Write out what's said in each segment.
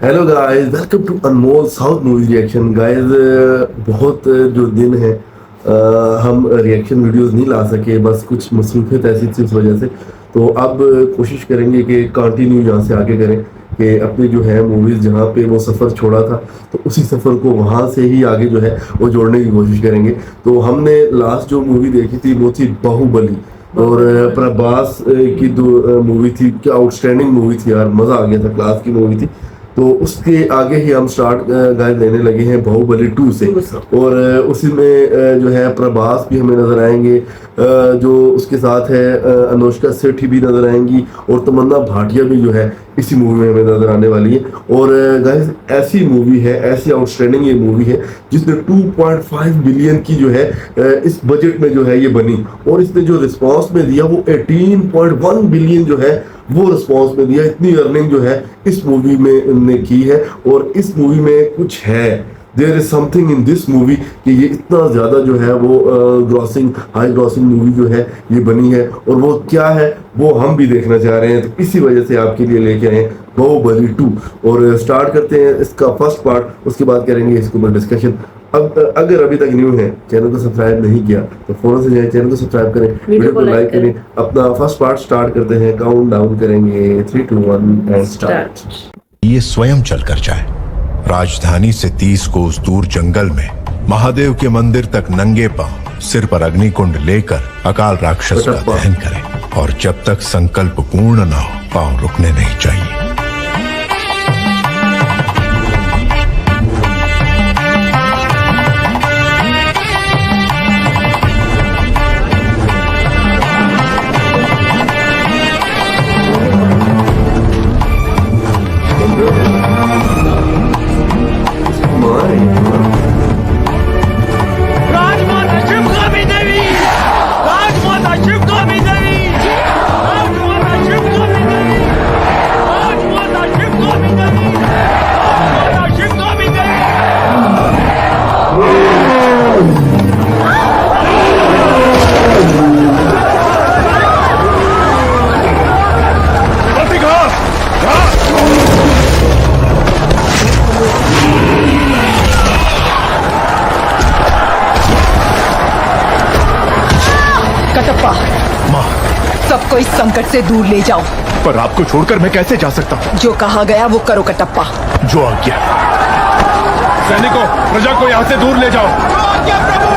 Hello guys, welcome to Anmol south movie reaction. Guys, बहुत जो दिन है हम रिएक्शन वीडियोस नहीं ला सके, बस कुछ मसरूफियत ऐसी थी इस वजह से। तो अब कोशिश करेंगे कि कंटिन्यू यहाँ से आगे करें कि अपनी जो है मूवीज़ जहाँ पे वो सफ़र छोड़ा था तो उसी सफ़र को वहाँ से ही आगे जो है वो जोड़ने की कोशिश करेंगे। तो हमने लास्ट जो मूवी देखी थी वो थी बाहुबली, और प्रभास की जो मूवी थी, क्या आउटस्टैंडिंग मूवी थी यार, मज़ा आ गया था, क्लास की मूवी थी। तो उसके आगे ही हम स्टार्ट गाइस लेने लगे हैं बाहुबली 2 से, और उसी में जो है प्रभास भी हमें नजर आएंगे, जो उसके साथ है अनुष्का सेठी भी नजर आएंगी, और तमन्ना भाटिया भी जो है इसी मूवी में हमें नजर आने वाली है। और गाइस ऐसी मूवी है, ऐसी आउटस्टैंडिंग ये मूवी है जिसने 2.5 बिलियन की जो है इस बजट में जो है ये बनी, और इसने जो रिस्पांस में दिया वो 18.1 बिलियन जो है वो रिस्पांस में दिया। इतनी अर्निंग जो है इस मूवी में ने की है, और इस मूवी में कुछ है, there is something in this movie कि ये इतना ज़्यादा जो है वो ग्रॉसिंग, हाई ग्रॉसिंग मूवी जो है ये बनी है, और वो क्या है वो हम भी देखना चाह रहे हैं। तो इसी वजह से आपके लिए लेके आए बाहुबली 2, और स्टार्ट करते हैं इसका फर्स्ट पार्ट, उसके बाद करेंगे इसके ऊपर डिस्कशन। अब अगर अभी तक न्यू है, चैनल को सब्सक्राइब नहीं किया तो फौरन से जाए चैनल को सब्सक्राइब करें, वीडियो को लाइक करें। अपना फर्स्ट पार्ट स्टार्ट करते हैं, काउंट डाउन करेंगे 3 2 1 एंड स्टार्ट। ये स्वयं चलकर जाए, राजधानी से 30 कोस दूर जंगल में महादेव के मंदिर तक नंगे पांव, सिर पर अग्निकुंड लेकर अकाल राक्षस का दहन करें, और जब तक संकल्प पूर्ण न हो पांव रुकने नहीं चाहिए। कटप्पा, माँ, सबको इस संकट से दूर ले जाओ। पर आपको छोड़कर मैं कैसे जा सकता हूँ? जो कहा गया वो करो कटप्पा। जो आज्ञा। सैनिकों, प्रजा को यहाँ से दूर ले जाओ। जो आज्ञा प्रभु।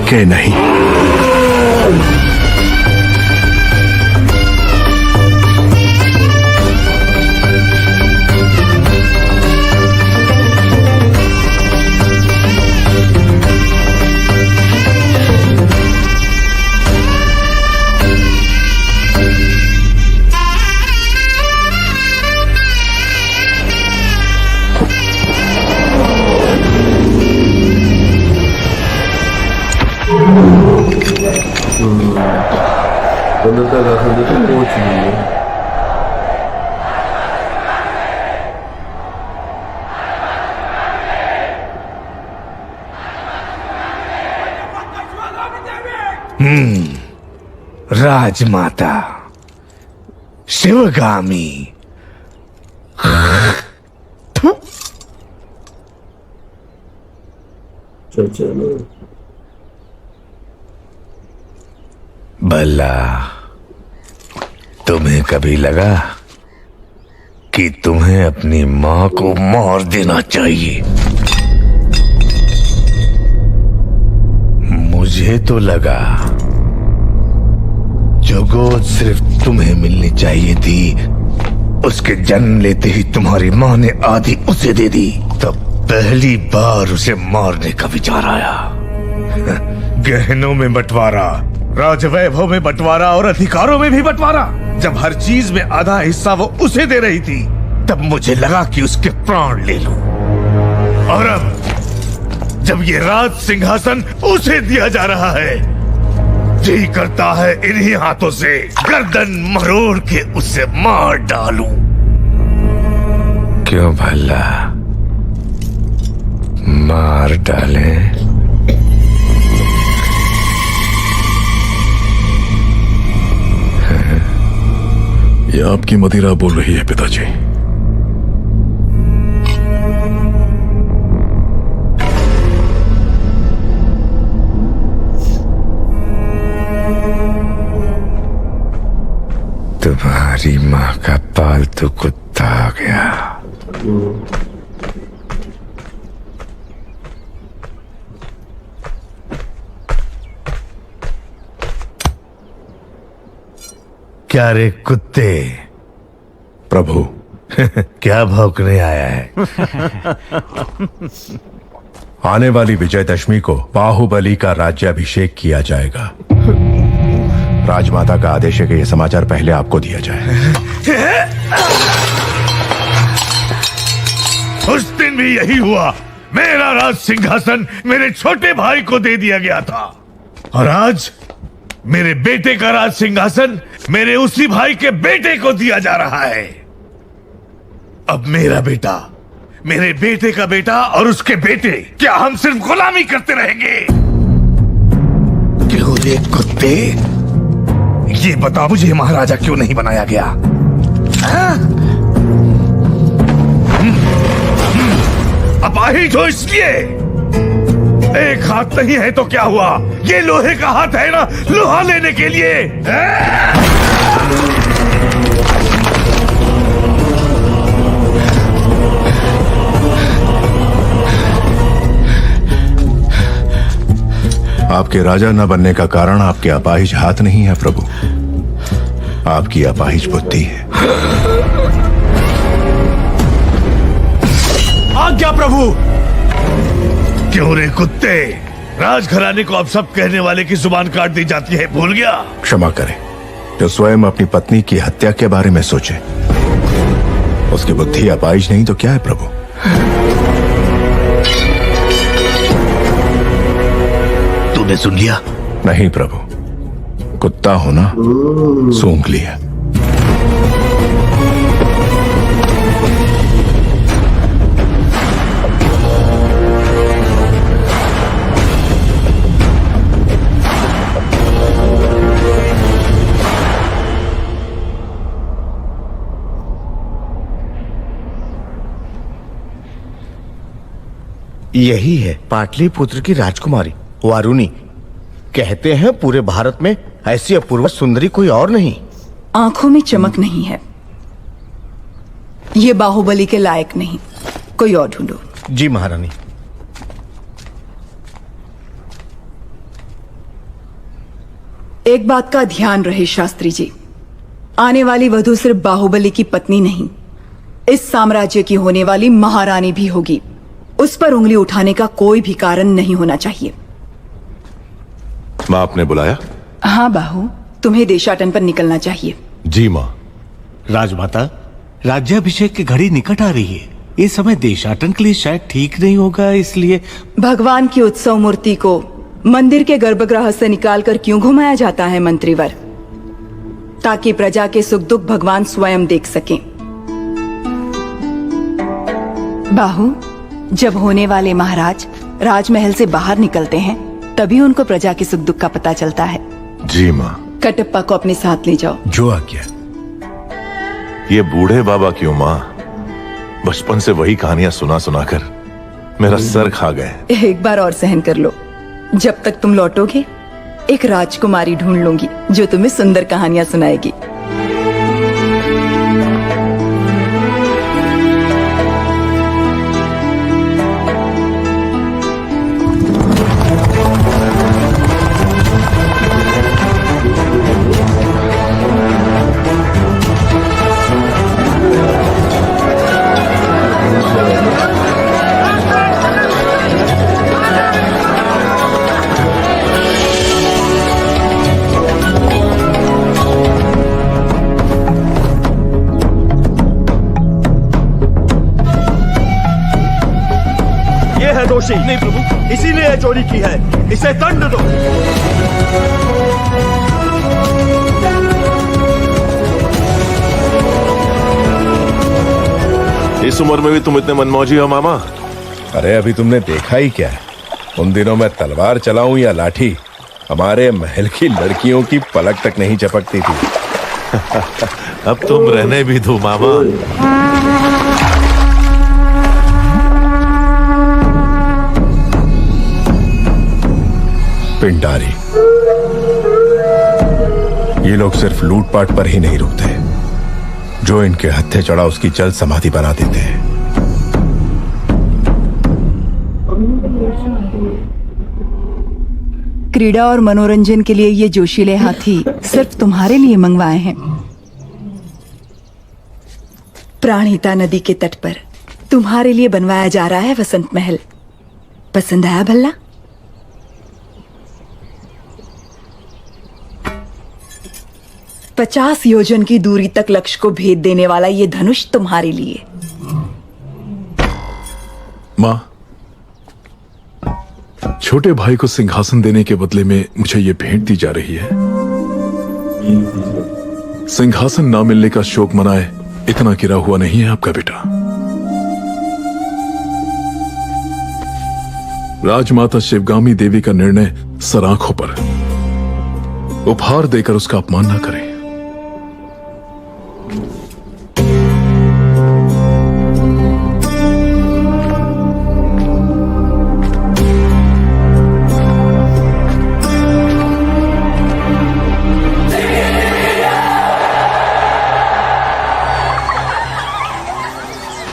के नहीं। अंदर तक आखिर तक पहुंच गई है। राजमाता शिवगामी चलो भला तुम्हें कभी लगा कि तुम्हें अपनी मां को मार देना चाहिए? मुझे तो लगा जो गोद सिर्फ तुम्हें मिलनी चाहिए थी, उसके जन्म लेते ही तुम्हारी मां ने आधी उसे दे दी। तब पहली बार उसे मारने का विचार आया। गहनों में बंटवारा, राजवैभव में बंटवारा और अधिकारों में भी बंटवारा। जब हर चीज में आधा हिस्सा वो उसे दे रही थी, तब मुझे लगा कि उसके प्राण ले लूं। और अब जब ये राज सिंहासन उसे दिया जा रहा है, जी करता है इन्हीं हाथों से गर्दन मरोड़ के उसे मार डालूं। क्यों भला मार डालें? ये आपकी मदिरा बोल रही है पिताजी। तुम्हारी माँ का पालतू कुत्ता आ गया। क्या रे कुत्ते? प्रभु, क्या भौंकने आया है? आने वाली विजयदशमी को बाहुबली का राज्याभिषेक किया जाएगा। राजमाता का आदेश है कि यह समाचार पहले आपको दिया जाए। उस दिन भी यही हुआ। मेरा राज सिंहासन मेरे छोटे भाई को दे दिया गया था, और आज मेरे बेटे का राज सिंहासन मेरे उसी भाई के बेटे को दिया जा रहा है। अब मेरा बेटा, मेरे बेटे का बेटा और उसके बेटे, क्या हम सिर्फ गुलामी करते रहेंगे? क्यों रे कुत्ते? ये बता मुझे, महाराजा क्यों नहीं बनाया गया? अपाहिज हो इसलिए? एक हाथ नहीं है तो क्या हुआ? ये लोहे का हाथ है ना, लोहा लेने के लिए। आपके राजा न बनने का कारण आपके अपाहिज हाथ नहीं है प्रभु, आपकी अपाहिज बुद्धि है। आज्ञा प्रभु। क्यों रे कुत्ते? राजघराने को अब सब कहने वाले की जुबान काट दी जाती है, भूल गया? क्षमा करें, जो स्वयं अपनी पत्नी की हत्या के बारे में सोचे, उसकी बुद्धि अपाहिज नहीं तो क्या है प्रभु? तूने सुन लिया? नहीं प्रभु, कुत्ता हो ना, सूंघ लिया। यही है पाटलिपुत्र की राजकुमारी वारुणी। कहते हैं पूरे भारत में ऐसी अपूर्व सुंदरी कोई और नहीं। आंखों में चमक नहीं है, ये बाहुबली के लायक नहीं, कोई और ढूंढो। जी महारानी। एक बात का ध्यान रहे शास्त्री जी, आने वाली वधू सिर्फ बाहुबली की पत्नी नहीं, इस साम्राज्य की होने वाली महारानी भी होगी। उस पर उंगली उठाने का कोई भी कारण नहीं होना चाहिए। माँ, आपने बुलाया? हाँ बाहु, तुम्हें देशाटन पर निकलना चाहिए। जी माँ। राजमाता, राज्याभिषेक की घड़ी निकट आ रही है। ये समय देशाटन के लिए शायद ठीक नहीं होगा, इसलिए भगवान की उत्सव मूर्ति को मंदिर के गर्भगृह से निकालकर क्यों घुमाया जाता है मंत्रीवर? ताकि प्रजा के सुख दुख भगवान स्वयं देख सकें। बाहु, जब होने वाले महाराज राजमहल से बाहर निकलते हैं, तभी उनको प्रजा के सुख दुख का पता चलता है। जी माँ। कटप्पा को अपने साथ ले जाओ। जो आज्ञा। ये बूढ़े बाबा क्यों माँ? बचपन से वही कहानियां सुना सुना कर मेरा सर खा गए। एक बार और सहन कर लो, जब तक तुम लौटोगे एक राजकुमारी ढूंढ लूंगी जो तुम्हें सुंदर कहानियां सुनाएगी। ये है दोषी। नहीं प्रभु, इसीलिए चोरी की है, इसे दंड दो। इस उम्र में भी तुम इतने मनमौजी हो मामा? अरे अभी तुमने देखा ही क्या है? उन दिनों मैं तलवार चलाऊं या लाठी, हमारे महल की लड़कियों की पलक तक नहीं झपकती थी। अब तुम रहने भी दो मामा। पिंडारी, ये लोग सिर्फ लूटपाट पर ही नहीं रुकते, जो इनके हत्थे चढ़ा उसकी जल्द समाधि बना देते हैं। क्रीड़ा और मनोरंजन के लिए ये जोशीले हाथी सिर्फ तुम्हारे लिए मंगवाए हैं। प्राणहिता नदी के तट पर तुम्हारे लिए बनवाया जा रहा है वसंत महल। पसंद आया भल्ला? 50 योजन की दूरी तक लक्ष्य को भेद देने वाला ये धनुष तुम्हारे लिए। माँ, छोटे भाई को सिंहासन देने के बदले में मुझे ये भेंट दी जा रही है। सिंहासन ना मिलने का शोक मनाए इतना गिरा हुआ नहीं है आपका बेटा। राजमाता शिवगामी देवी का निर्णय सराखों पर, उपहार देकर उसका अपमान ना करें।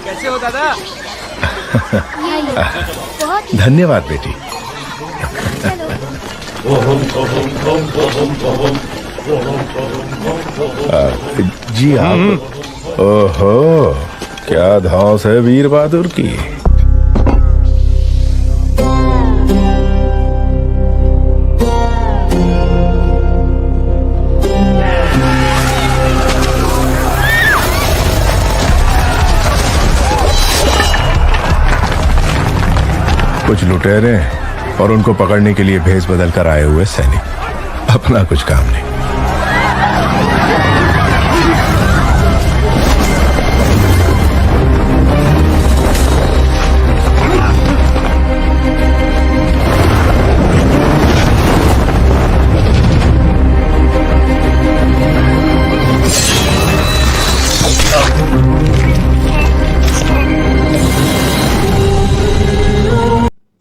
कैसे हो दादा? धन्यवाद बेटी। जी आप। ओहो, क्या धौंस है वीर बहादुर की। कुछ लुटेरे और उनको पकड़ने के लिए भेष बदल कर आए हुए सैनिक, अपना कुछ काम नहीं।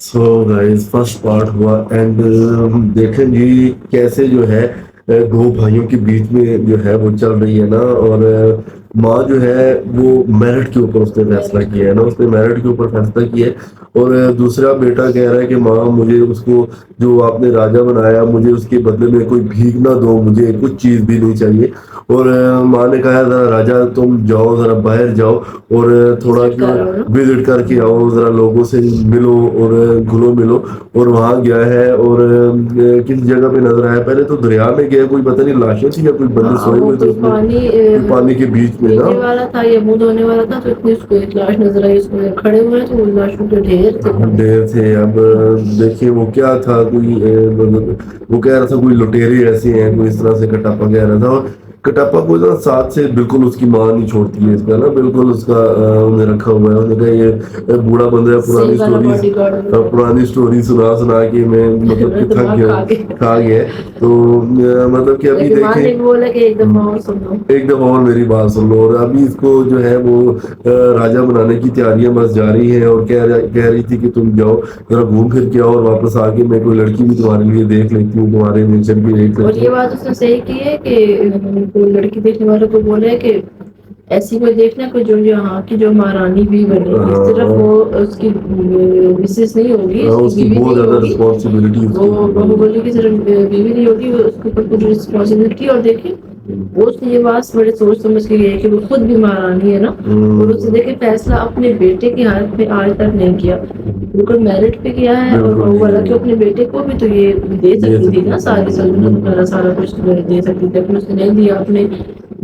सो गाइस, फर्स्ट पार्ट हुआ एंड हम देखेंगे कैसे जो है दो भाइयों के बीच में जो है वो चल रही है ना। और माँ जो है वो मेरिट के ऊपर उसने फैसला किया है ना, उसने मेरिट के ऊपर फैसला किया है। और दूसरा बेटा कह रहा है कि माँ मुझे उसको जो आपने राजा बनाया, मुझे उसके बदले में कोई भीख ना दो, मुझे कुछ चीज भी नहीं चाहिए। और माँ ने कहा जरा राजा तुम जाओ, जरा बाहर जाओ और थोड़ा विजिट करके आओ, जरा लोगों से मिलो और घुलो मिलो। और वहां गया है और किस जगह पे नजर आया, पहले तो दरिया में गया, कोई पता नहीं लाशें थी या कोई बंदे सोए हुए थे पानी के बीच में ना वाला था या मुंह धोने वाला था, तो इतनी उसको एक लाश नजर आई, उसमें खड़े हुए हैं तो वो लाशों के ढेर थे। अब देखिए वो क्या था, कोई वो कह रहा था कोई लुटेरे ऐसे हैं, कोई इस तरह से कटापा कह रहा था। और कटप्पा को ना साथ से बिल्कुल उसकी माँ नहीं छोड़ती है इसका ना, बिल्कुल उसका उन्हें रखा हुआ है। उन्होंने कहा ये बूढ़ा बंदा है, पुरानी स्टोरी सुना सुना के मैं मतलब कि थक गया, खा गया। तो मतलब कि अभी देखें, बोला कि एक दफा और सुन लो, एक दफा और मेरी बात सुन लो। और अभी इसको जो है वो राजा बनाने की तैयारियां बस जारी है, और कह रही थी कि तुम जाओ जरा घूम फिर के आओ और वापस आके मैं कोई लड़की भी तुम्हारे लिए देख लेती हूँ, तुम्हारे नेचर की देख और लेती ये हूँ। बात उसने सही की है कि कोई लड़की देखने वाले को बोले कि ऐसी कोई देखना कोई जो यहाँ की जो महारानी भी बनेगी, सिर्फ वो उसकी मिसेस नहीं होगी, उसकी बीवी बहुत नहीं ज्यादा होगी, रिस्पॉन्सिबिलिटी, वो बाहुबली की सिर्फ बीवी नहीं होगी, उसके ऊपर पूरी रिस्पॉन्सिबिलिटी। और देखिए वो उसने ये बात बड़े सोच समझ के है कि वो खुद भी महारानी है ना, और उसने देखिए फैसला अपने बेटे के हाथ में आज तक नहीं किया, बिल्कुल मेरिट पे किया है। और वो वाला कि अपने बेटे को भी तो ये दे सकती थी ना, सारी सल्तनत वगैरह सारा कुछ दे सकती थी, लेकिन उसने नहीं दिया अपने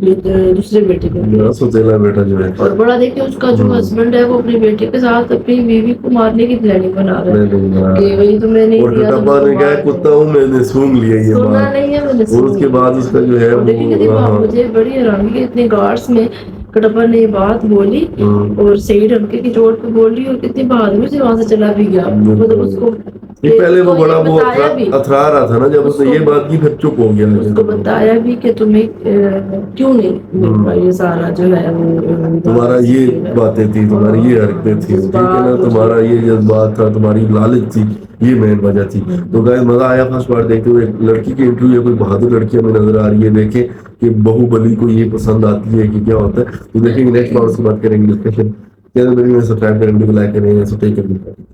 दूसरे बेटे को, सौतेला बेटा जो है। और बड़ा देखिए उसका जो हस्बैंड है वो अपने बेटे के साथ अपनी बीवी को मारने की प्लानिंग बना रहा है कि वही तो मैंने और कटप्पा ने कहा कुत्ता हूँ मैंने सूंघ लिया ये सुना बात, नहीं है मैंने और उसके बाद उसका जो है वो मुझे बड़ी हैरानी कि इतने गार्ड्स में कटप्पा ने ये बात बोली और सही डंके की चोट पे बोली, और कितनी बहादुरी से वहां से चला भी गया। मतलब उसको पहले वो बड़ा वो बताया भी, अथरा रहा था ना, जब उसने ये बात की फिर चुप हो गया। उसको बताया भी कि तुम्हें क्यों नहीं मिल पाई ये सारा जो है वो, तुम्हारा ये बातें थी, तुम्हारी ये हरकतें थी, ठीक है ना, तुम्हारा ये जज्बात था, तुम्हारी लालच थी, ये मेन वजह थी। तो गाइस मजा आया फर्स्ट पार्ट देखते हुए। लड़की की इंटरव्यू है, कोई बहादुर लड़की हमें नजर आ रही है, देखें कि बाहुबली को ये पसंद आती है कि क्या होता है। तो देखेंगे नेक्स्ट पार्ट, उसके बाद करेंगे डिस्कशन। चैनल में सब्सक्राइब करें, लाइक करें, टेक केयर।